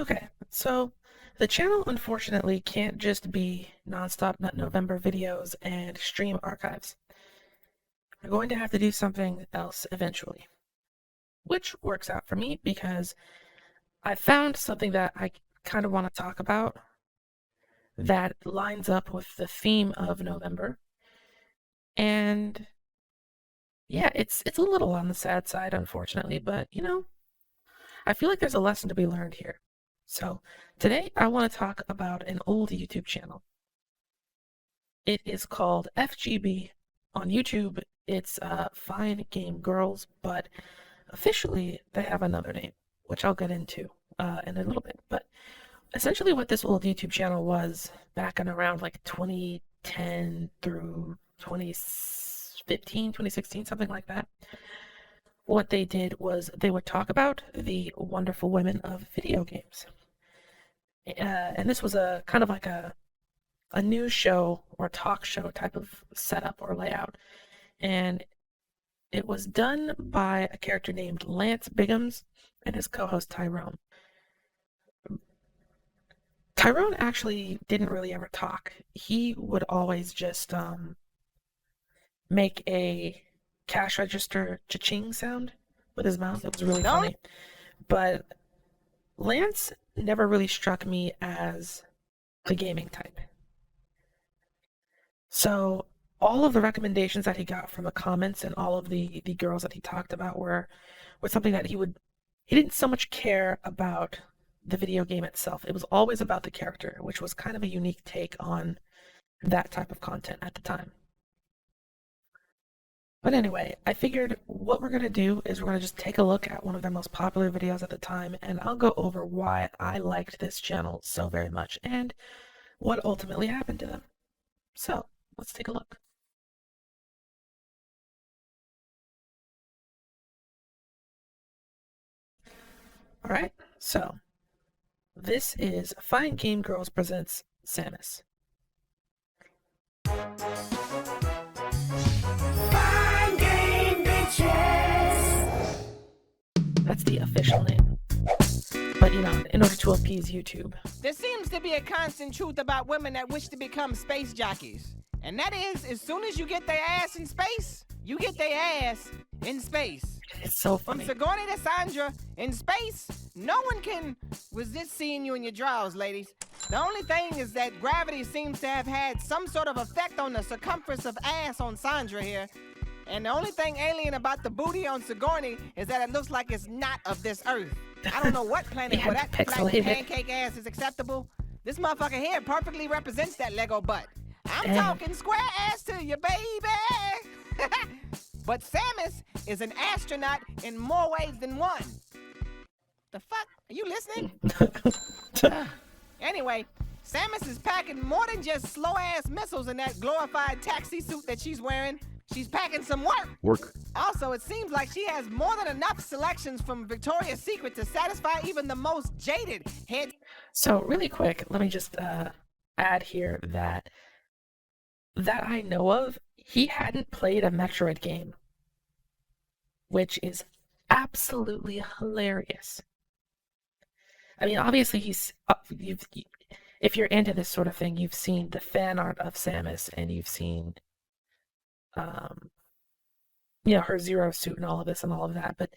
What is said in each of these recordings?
Okay, so the channel unfortunately can't just be nonstop Nut November videos and stream archives. I'm going to have to do something else eventually, which works out for me because I found something that I kind of want to talk about that lines up with the theme of November. And yeah, it's a little on the sad side, unfortunately, but I feel like there's a lesson to be learned here. So today I want to talk about an old YouTube channel. It is called FGB. On YouTube, it's Fine Game Girls, but officially they have another name, which I'll get into in a little bit. But essentially what this old YouTube channel was back in around like 2010 through 2015, 2016, something like that. What they did was they would talk about the wonderful women of video games. And this was a kind of like a news show or talk show type of setup or layout. And it was done by a character named Lance Biggums and his co-host Tyrone. Tyrone actually didn't really ever talk. He would always just make a cash register cha-ching sound with his mouth. It was really funny. But Lance never really struck me as the gaming type. So all of the recommendations that he got from the comments and all of the girls that he talked about were something that he didn't so much care about the video game itself. It was always about the character, which was kind of a unique take on that type of content at the time. But anyway, I figured what we're going to do is we're going to just take a look at one of their most popular videos at the time, and I'll go over why I liked this channel so very much and what ultimately happened to them. So, let's take a look. Alright, so this is Fine Game Girls presents Samus. Fine game bitches. That's the official name. But in order to appease YouTube. There seems to be a constant truth about women that wish to become space jockeys. And that is, as soon as you get their ass in space, you get their ass in space. It's so funny. From Sigourney to Sandra, in space, no one can resist seeing you in your drawers, ladies. The only thing is that gravity seems to have had some sort of effect on the circumference of ass on Sandra here. And the only thing alien about the booty on Sigourney is that it looks like it's not of this earth. I don't know what planet where that flat pancake ass is acceptable. This motherfucker here perfectly represents that Lego butt. I'm talking square ass to you, baby. But Samus is an astronaut in more ways than one. The fuck? Are you listening? Anyway, Samus is packing more than just slow-ass missiles in that glorified taxi suit that she's wearing. She's packing some work. Also, it seems like she has more than enough selections from Victoria's Secret to satisfy even the most jaded head. So really quick, let me just add here that I know of, he hadn't played a Metroid game, which is absolutely hilarious. I mean, obviously if you're into this sort of thing, you've seen the fan art of Samus, and you've seen her Zero suit and all of this and all of that, but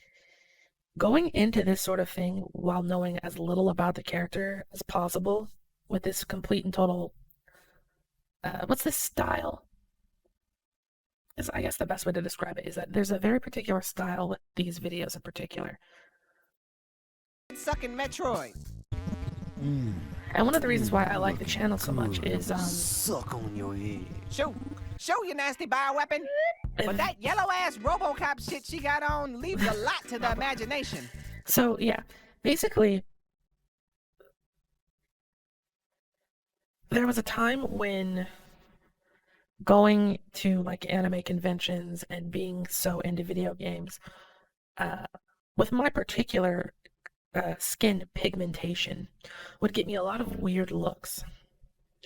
going into this sort of thing while knowing as little about the character as possible with this complete and total what's this style? Is I guess the best way to describe it is that there's a very particular style with these videos in particular. Sucking Metroid. And one of the reasons why I like the channel so much is Suck on your head. Show you nasty bioweapon. But that yellow ass RoboCop shit she got on leaves a lot to the imagination. So yeah, basically there was a time when going to like anime conventions and being so into video games, with my particular skin pigmentation, would get me a lot of weird looks.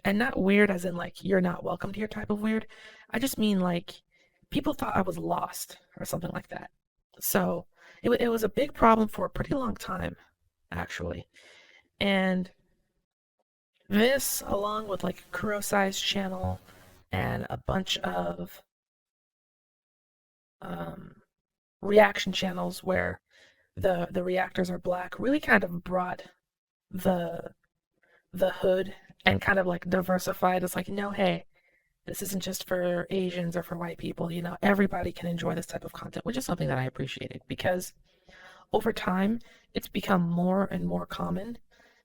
And not weird as in like you're not welcome here type of weird. I just mean like people thought I was lost or something like that. So it was a big problem for a pretty long time, actually. And this, along with like Kurosai's channel and a bunch of reaction channels where the reactors are black, really kind of brought the hood and kind of like diversified. It's like, no, hey, this isn't just for Asians or for white people. You know, everybody can enjoy this type of content, which is something that I appreciated because over time it's become more and more common,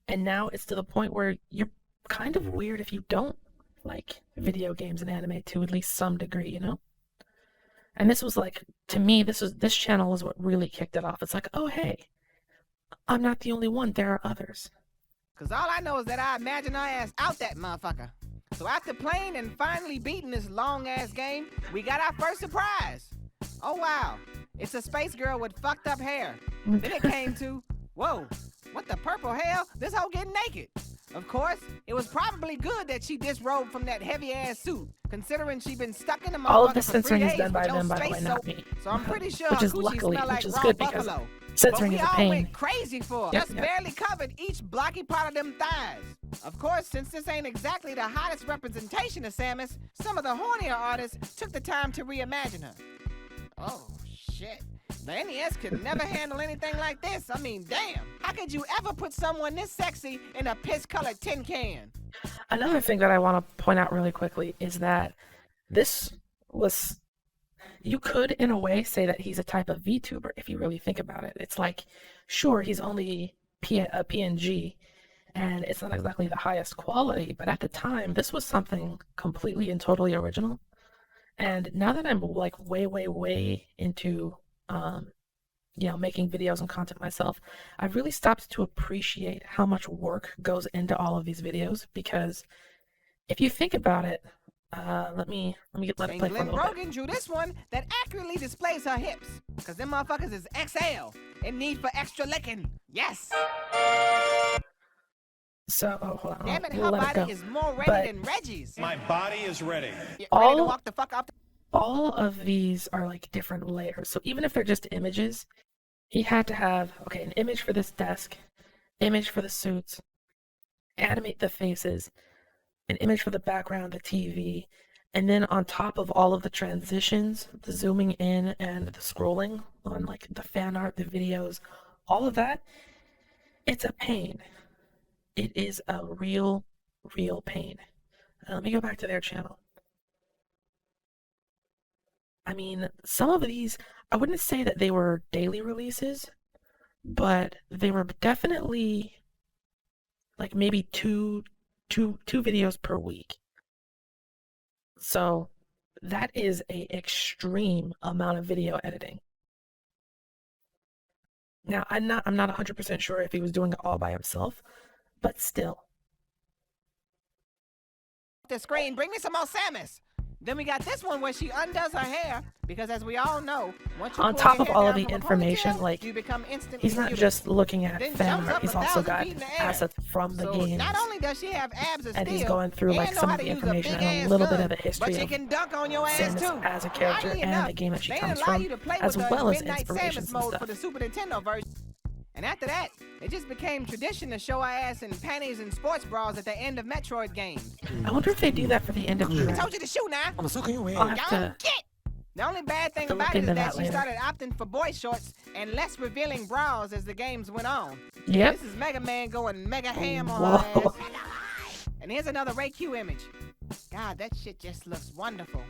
and now it's to the point where you're kind of weird if you don't like video games and anime to at least some degree, you know? And this was like, to me, this channel is what really kicked it off. It's like, oh hey, I'm not the only one, there are others. Cause all I know is that I imagine our ass out that motherfucker. So after playing and finally beating this long ass game, we got our first surprise. Oh wow, it's a space girl with fucked up hair. Then it came to, whoa, what the purple hell? This hoe getting naked. Of course, it was probably good that she disrobed from that heavy ass suit, considering she been stuck in the motherfucker All of the for 3 censoring is days done by with your them, by the space way, not soap. me. So I'm pretty sure Which her is coochie luckily, smell like which is raw good because buffalo. censoring But is we a all pain. went crazy for her. Yep, Just yep. barely covered each blocky part of them thighs. Of course, since this ain't exactly the hottest representation of Samus, some of the hornier artists took the time to reimagine her. Oh, shit. The NES could never handle anything like this. I mean, damn. How could you ever put someone this sexy in a piss-colored tin can? Another thing that I want to point out really quickly is that this was, you could in a way say that he's a type of VTuber if you really think about it. It's like, sure, he's only a PNG and it's not exactly the highest quality, but at the time, this was something completely and totally original. And now that I'm like way into you know, making videos and content myself, I've really stopped to appreciate how much work goes into all of these videos, because if you think about it, let it play And for a Glenn little bit. Brogan drew this one that accurately displays her hips. Cause them motherfuckers is XL in need for extra licking. Yes! So, oh, hold on, Damn it, we'll her let it go. body is more ready But than Reggie's. My body is ready. Ready to all walk the fuck off the all of these are like different layers. So even if they're just images, he had to have, okay, an image for this desk, image for the suits, animate the faces, an image for the background, the TV, and then on top of all of the transitions, the zooming in and the scrolling on like the fan art, the videos, all of that, it's a pain. It is a real pain. Let me go back to their channel. I mean, some of these, I wouldn't say that they were daily releases, but they were definitely like maybe two videos per week. So that is a extreme amount of video editing. Now, I'm not 100% sure if he was doing it all by himself, but still. the screen. Bring me some more Samus. Then we got this one where she undoes her hair, because as we all know, once you On pull top your of hair all of down the from a information, ponytail, like, you become instantly he's not beautiful. just looking at Then fan jumps art, up he's 1,000 also got feet in the air. assets from the So games. not only does she have abs of And he's steel, going through like and know some how of the to use information big and a ass little bit gun, of the but history she of can dunk on your ass Samus too. as a character Oddly and enough, the game that she they comes didn't allow from, you to play as with the well as Midnight inspirations Samus and mode stuff. for the Super Nintendo version. And after that, it just became tradition to show our ass in panties and sports bras at the end of Metroid games. I wonder if they do that for the end of I Dread. told you to shoot now. I'm sucking your I'll head. have Don't to, get. The only bad thing to look about it is into that that she later. started opting for boy shorts and less revealing bras as the games went on. Yep. This is Mega Man going mega ham on Whoa. her ass. And here's another Ray Q image. God, that shit just looks wonderful.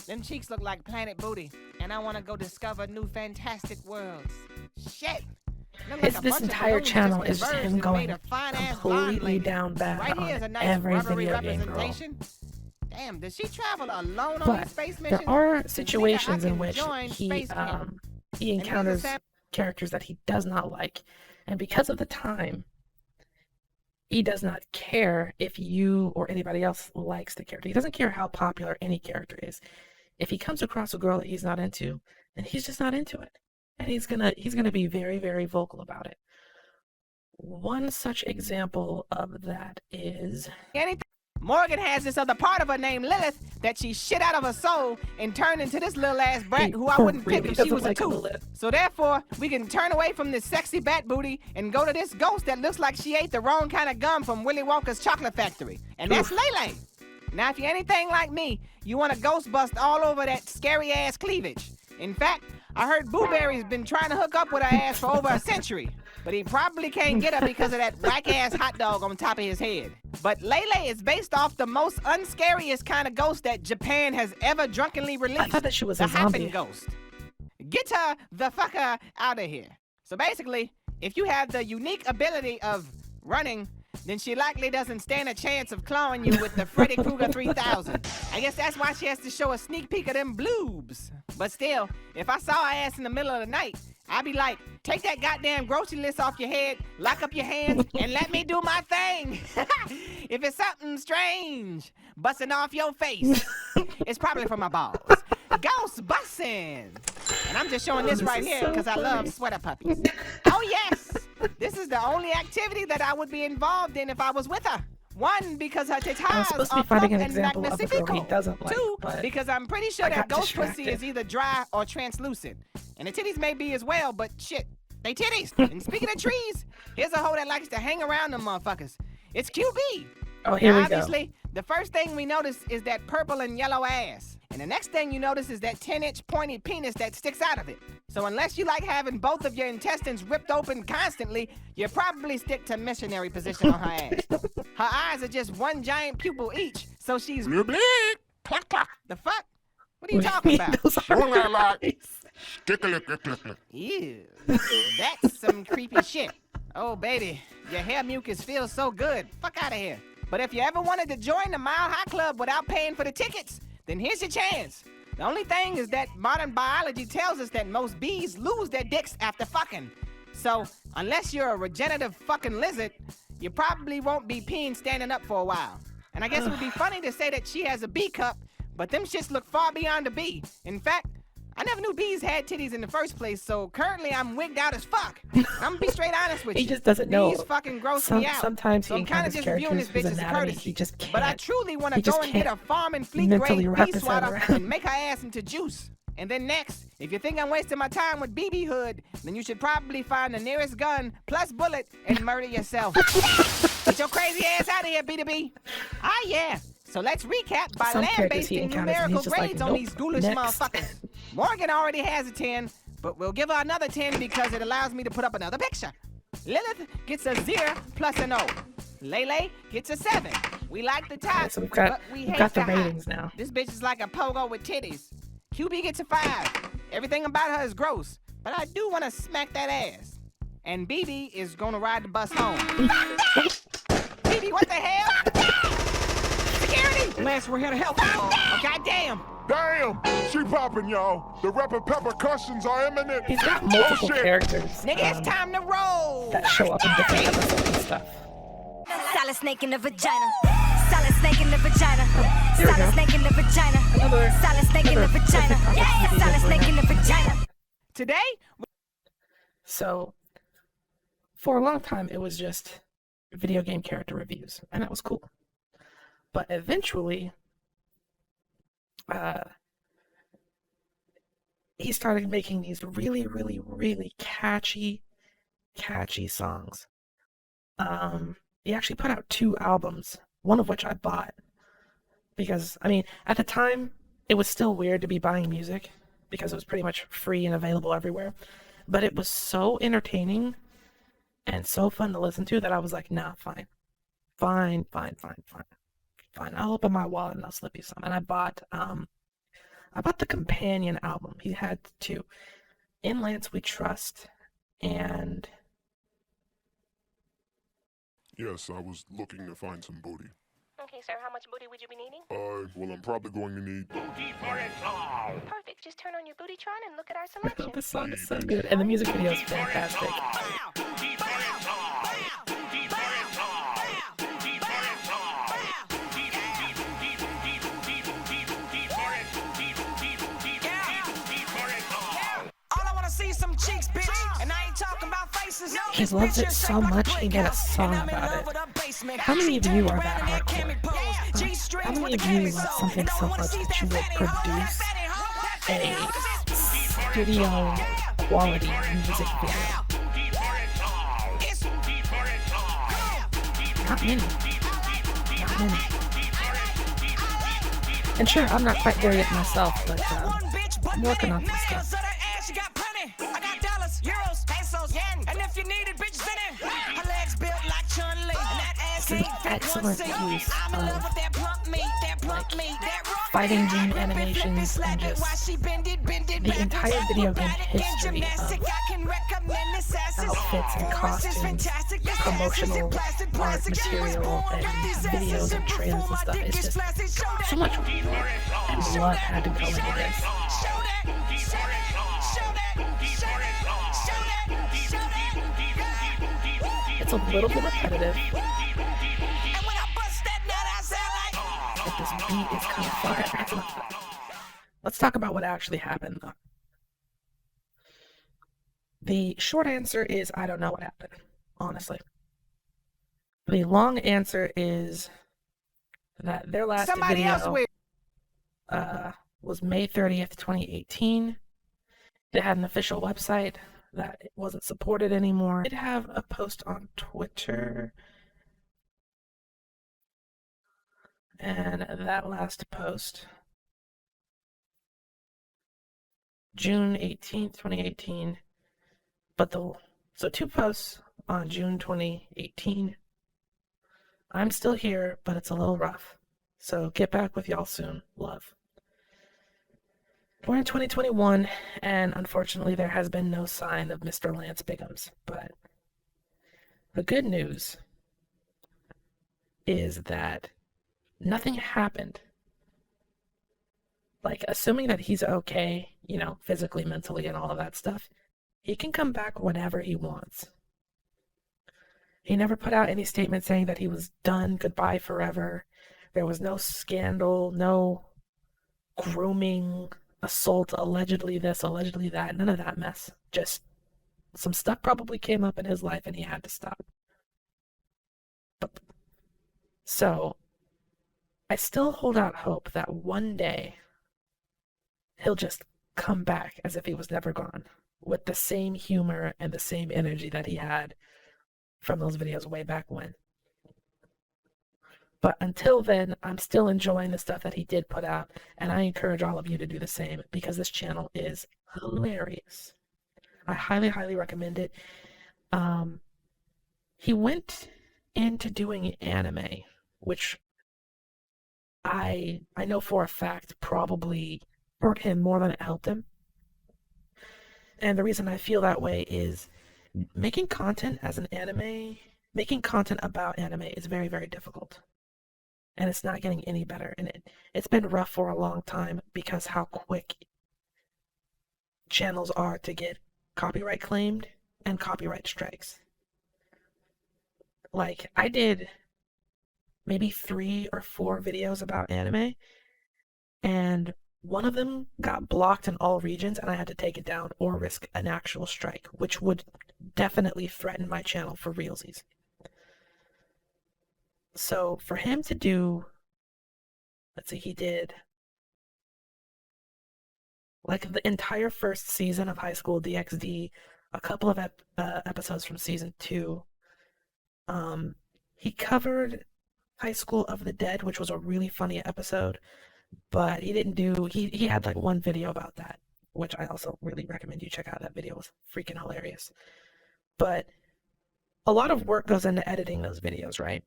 Them cheeks look like Planet Booty, and I want to go discover new fantastic worlds. Shit. Look like It's a this bunch of entire balloons channel just is just converged him and going made a fine-ass blonde completely lady. down bad Right here is a on nice every rubbery video game girl. representation. Damn, does she travel alone on But these space missions? there are Nigga, I situations in can which join he Space Camp. he And here's a encounters sam- characters that he does not like, and because of the time, he does not care if you or anybody else likes the character. He doesn't care how popular any character is. If he comes across a girl that he's not into, then he's just not into it, and he's gonna be very vocal about it. One such example of that is Anything Morgan has this other part of her named Lilith that she shit out of her soul and turned into this little ass brat who I wouldn't pick if she was a two. So therefore, we can turn away from this sexy bat booty and go to this ghost that looks like she ate the wrong kind of gum from Willy Wonka's chocolate factory. And that's Lele. Now, if you're anything like me, you want to ghost bust all over that scary ass cleavage. In fact, I heard Boo Berry's been trying to hook up with her ass for over a century, but he probably can't get her because of that whack-ass hot dog on top of his head. But Lele is based off the most unscariest kind of ghost that Japan has ever drunkenly released. I thought that she was the a zombie. Happen Ghost. Get her the fucker out of here. So basically, if you have the unique ability of running, then she likely doesn't stand a chance of clawing you with the Freddy Krueger 3000. I guess that's why she has to show a sneak peek of them bloobs. But still, if I saw her ass in the middle of the night, I'd be like, take that goddamn grocery list off your head, lock up your hands, and let me do my thing. If it's something strange busting off your face, it's probably from my balls. Ghost bussin'. And I'm just showing this right here because I love sweater puppies. Oh yes, this is the only activity that I would be involved in if I was with her. One, because her I was supposed tatas to be are finding plump an and example of a girl he magnifico. doesn't like, Two, but because I'm pretty sure I that got ghost pussy distracted. is either dry or translucent. And the titties may be as well, but shit, they titties. And speaking of trees, here's a hoe that likes to hang around them motherfuckers. It's QB. Oh, here Now, we go. obviously, the first thing we notice is that purple and yellow ass. And the next thing you notice is that 10-inch pointy penis that sticks out of it. So unless you like having both of your intestines ripped open constantly, you probably stick to missionary position on her ass. Her eyes are just one giant pupil each, so she's Clack, clack. the fuck? What are you talking about? Those are Don't lie, lie. eyes. Stick-a-lick-lick-lick-lick. Ew, that's some creepy shit. Oh baby, your hair mucus feels so good. Fuck out of here. But if you ever wanted to join the Mile High Club without paying for the tickets, then here's your chance. The only thing is that modern biology tells us that most bees lose their dicks after fucking. So, unless you're a regenerative fucking lizard, you probably won't be peeing standing up for a while. And I guess it would be funny to say that she has a bee cup, but them shits look far beyond a bee. In fact, I never knew bees had titties in the first place, so currently I'm wigged out as fuck. I'm gonna be straight honest with you. He just doesn't know. Bees fucking gross me out. Sometimes So he I'm kind encounters of just viewing this characters bitch whose as a anatomy courtesy. he just can't. But I truly want to he just go and get a can't farm and fleet mentally grade wrap bee his head swatter around. and make her ass into juice. And then next, if you think I'm wasting my time with BB Hood, then you should probably find the nearest gun plus bullet and murder yourself. Get your crazy ass out of here, B2B. Ah, yeah. So let's recap by Some characters he lambasting encounters and numerical he's just like, grades on nope, these ghoulish next. motherfuckers. Morgan already has a 10, but we'll give her another 10 because it allows me to put up another picture. Lilith gets a 0 plus an O. Lele gets a 7. We like the top, Alright, so we've got, but we we've hate got the high. ratings now. This bitch is like a pogo with titties. QB gets a 5. Everything about her is gross, but I do want to smack that ass. And BB is gonna ride the bus home. BB, what the hell? Security! Lance, we're here to help. Oh, goddamn. Damn! She popping, y'all. The rep and repercussions are imminent. He's got multiple shit. characters Nigga, it's time to roll. that show up in different episodes and stuff. Solid snake in the vagina. Solid snake in the vagina. Here we go. Solid snake in the vagina. Another- Solid snake in the another vagina. different opportunity Solid to snake in the vagina. Today, So, for a long time, it was just video game character reviews, and that was cool. But eventually, he started making these really, really, really catchy songs. He actually put out 2 albums, one of which I bought. Because, I mean, at the time, it was still weird to be buying music, because it was pretty much free and available everywhere. But it was so entertaining and so fun to listen to that I was like, nah, fine. Fine. I'll open my wallet and I'll slip you some. And I bought the companion album. He had 2. In Lance We Trust and Yes, I was looking to find some booty. Okay, sir, how much booty would you be needing? Well, I'm probably going to need booty for it all. Perfect. Just turn on your Bootytron and look at our selection. this song is so good. And the music video is fantastic. He loves it so much he made a song about it. How many of you are that hardcore? How many of you love something so much that you will produce a studio quality music video? Not many. Not many. And sure, I'm not quite there yet myself, but I'm working on some stuff. It's an excellent use of fighting game animations and just the entire video game history of outfits and costumes, promotional art material, and videos and trailers and stuff. It's just so much blood had to go into this. It's a little bit repetitive, but this beat is kind of fire. Let's talk about what actually happened, though. The short answer is I don't know what happened, honestly. The long answer is that their last video was May 30th, 2018. They had an official website that it wasn't supported anymore. They did have a post on Twitter, and that last post, June 18th, 2018, so 2 posts on June 2018. I'm still here, but it's a little rough. So get back with y'all soon. Love. We're in 2021, and unfortunately there has been no sign of Mr. Lance Biggums, but the good news is that nothing happened. Like, assuming that he's okay, physically, mentally, and all of that stuff, he can come back whenever he wants. He never put out any statement saying that he was done, goodbye forever. There was no scandal, no grooming, assault, allegedly this, allegedly that, none of that mess. Just some stuff probably came up in his life and he had to stop. So, I still hold out hope that one day he'll just come back as if he was never gone, with the same humor and the same energy that he had from those videos way back when. But until then, I'm still enjoying the stuff that he did put out, and I encourage all of you to do the same, because this channel is hilarious. I highly, highly recommend it. He went into doing anime, which I know for a fact probably hurt him more than it helped him. And the reason I feel that way is making content about anime is very, very difficult. And it's not getting any better. And it's been rough for a long time because how quick channels are to get copyright claimed and copyright strikes. Like, I did maybe 3 or 4 videos about anime, and one of them got blocked in all regions, and I had to take it down or risk an actual strike, which would definitely threaten my channel for realsies. So for him to do, let's see, he did like the entire first season of High School DxD, a couple of episodes from season 2. He covered High School of the Dead, which was a really funny episode, but he had like one video about that, which I also really recommend you check out. That video was freaking hilarious. But a lot of work goes into editing those videos, right?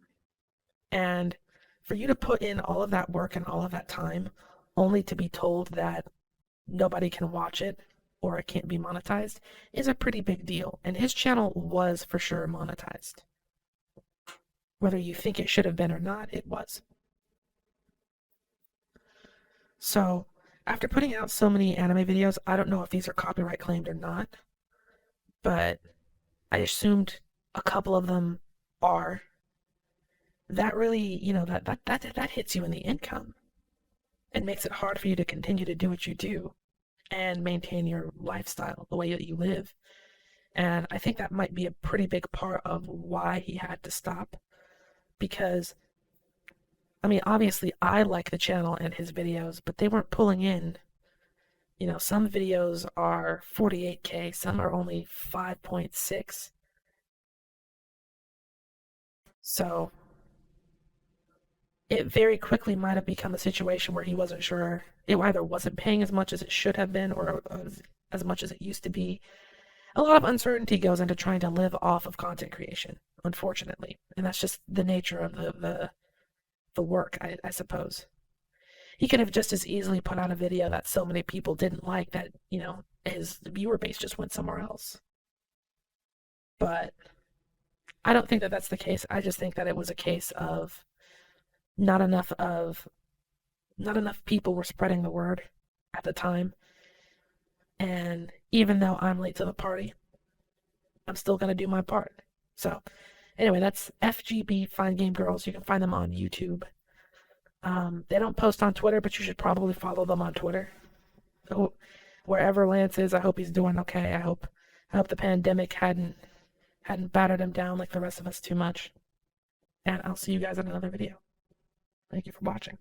And for you to put in all of that work and all of that time only to be told that nobody can watch it or it can't be monetized is a pretty big deal. And his channel was for sure monetized. Whether you think it should have been or not, it was. So, after putting out so many anime videos, I don't know if these are copyright claimed or not, but I assumed a couple of them are. That really, that hits you in the income and makes it hard for you to continue to do what you do and maintain your lifestyle, the way that you live. And I think that might be a pretty big part of why he had to stop, because I mean, obviously, I like the channel and his videos, but they weren't pulling in. You know, some videos are 48K, some are only 5.6. So it very quickly might have become a situation where he wasn't sure. It either wasn't paying as much as it should have been or as much as it used to be. A lot of uncertainty goes into trying to live off of content creation, unfortunately. And that's just the nature of the work, I suppose. He could have just as easily put out a video that so many people didn't like that, you know, his viewer base just went somewhere else. But I don't think that that's the case. I just think that it was a case of not enough people were spreading the word at the time. And even though I'm late to the party, I'm still gonna do my part. So anyway, that's FGB Fine Game Girls. You can find them on YouTube. They don't post on Twitter, but you should probably follow them on Twitter. So wherever Lance is, I hope he's doing okay. I hope the pandemic hadn't battered him down like the rest of us too much. And I'll see you guys in another video. Thank you for watching.